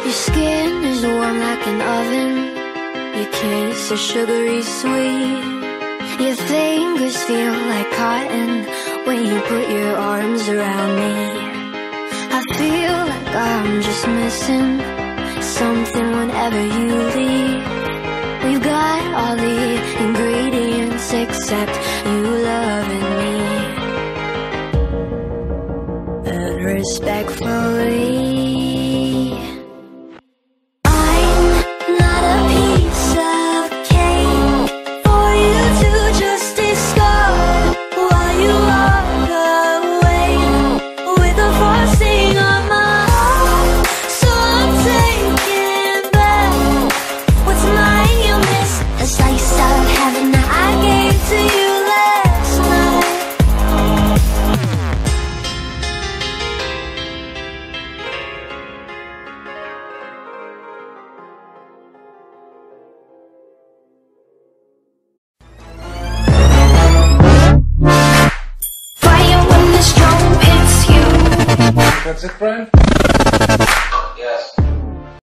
Your skin is warm like an oven. Your kiss is sugary sweet. Your fingers feel like cotton when you put your arms around me. I feel like I'm just missing something whenever you leave. We've got all the ingredients except you loving me. And respectfully, I'm not a piece of cake for you to just discard while you walk away with the frosting on my heart. So I'm taking back what's mine. You missed a slice of heaven that I gave to you last night. Fire when the strong hits you. That's it, friend? Yes.